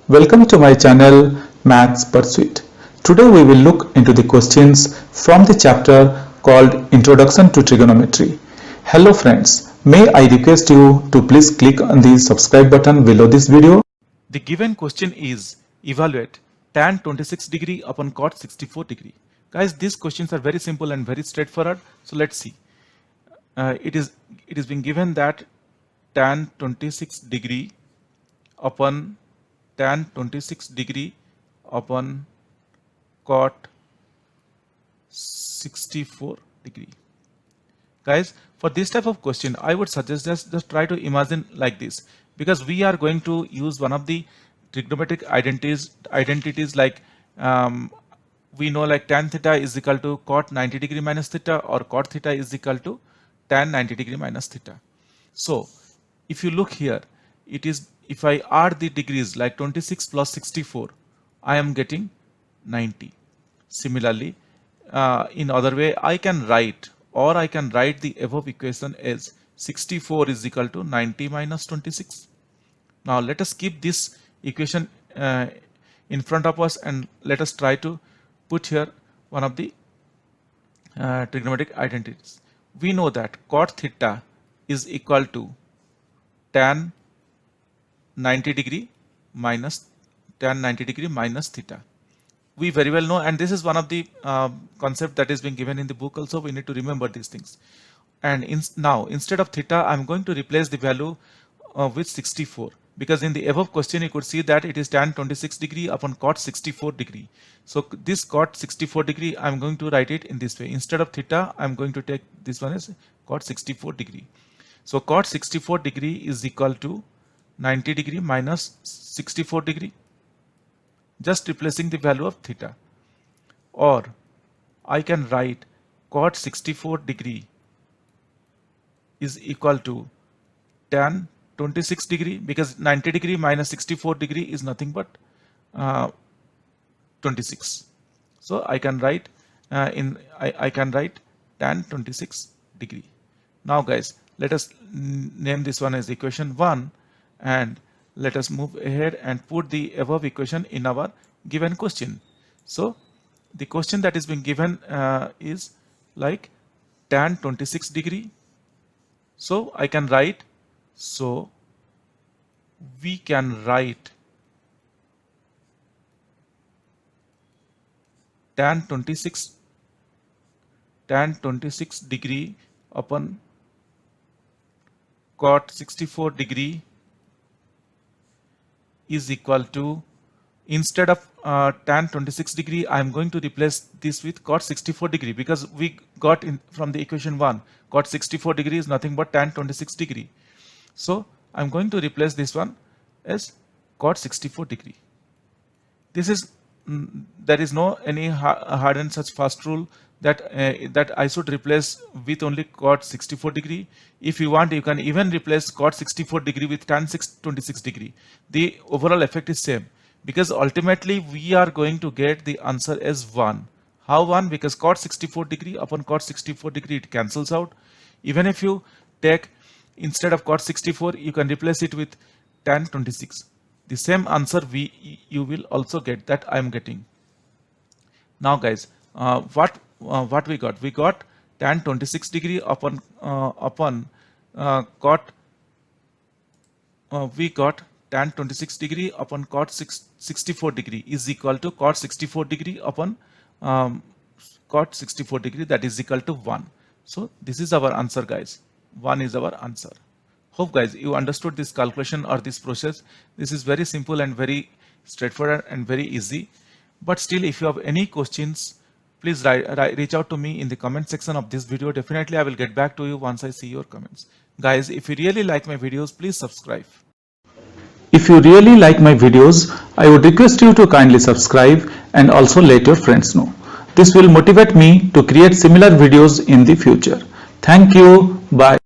Welcome to my channel Maths Pursuit. Today we will look into the questions from the chapter called Introduction to Trigonometry. Hello friends, may I request you to please click on the subscribe button below this video. The given question is evaluate tan 26 degree upon cot 64 degree. Guys, these questions are very simple and very straightforward. So let's see. It is being given that tan 26 degree upon tan 26 degree upon cot 64 degree. Guys, for this type of question, I would suggest just try to imagine like this, because we are going to use one of the trigonometric identities like we know like tan theta is equal to cot 90 degree minus theta, or cot theta is equal to tan 90 degree minus theta. So if you look here, it is, if I add the degrees like 26 plus 64, I am getting 90. Similarly, in other way, I can write the above equation as 64 is equal to 90 minus 26. Now let us keep this equation in front of us and let us try to put here one of the trigonometric identities. We know that cot theta is equal to tan 90 degree minus theta. We very well know, and this is one of the concept that is being given in the book also. We need to remember these things. And now instead of theta, I'm going to replace the value with 64, because in the above question you could see that it is tan 26 degree upon cot 64 degree. So this cot 64 degree, I'm going to write it in this way. Instead of theta, I'm going to take this one as cot 64 degree. So cot 64 degree is equal to 90 degree minus 64 degree, just replacing the value of theta. Or I can write cot 64 degree is equal to tan 26 degree, because 90 degree minus 64 degree is nothing but 26. So I can write I can write tan 26 degree. Now guys, let us name this one as equation 1, and let us move ahead and put the above equation in our given question. So the question that is being given is like tan 26 degree. So I can write, so we can write tan 26 degree upon cot 64 degree is equal to, instead of tan 26 degree, I am going to replace this with cot 64 degree, because we got in from the equation 1, cot 64 degree is nothing but tan 26 degree. So I'm going to replace this one as cot 64 degree. This is there is no any hard and such fast rule that that I should replace with only cot 64 degree. If you want, you can even replace cot 64 degree with tan 26 degree. The overall effect is same, because ultimately we are going to get the answer as 1. How 1? Because cot 64 degree upon cot 64 degree, it cancels out. Even if you take, instead of cot 64, you can replace it with tan 26. The same answer you will also get, that I am getting. Now guys, what we got? We got tan 26 degree upon cot. We got tan 26 degree upon cot 64 degree is equal to cot 64 degree upon cot 64 degree, that is equal to 1. So this is our answer guys. 1 is our answer. Hope guys you understood this calculation or this process. This is very simple and very straightforward and very easy. But still, if you have any questions, please reach out to me in the comment section of this video. Definitely I will get back to you once I see your comments. Guys, if you really like my videos, please subscribe. If you really like my videos, I would request you to kindly subscribe and also let your friends know. This will motivate me to create similar videos in the future. Thank you. Bye.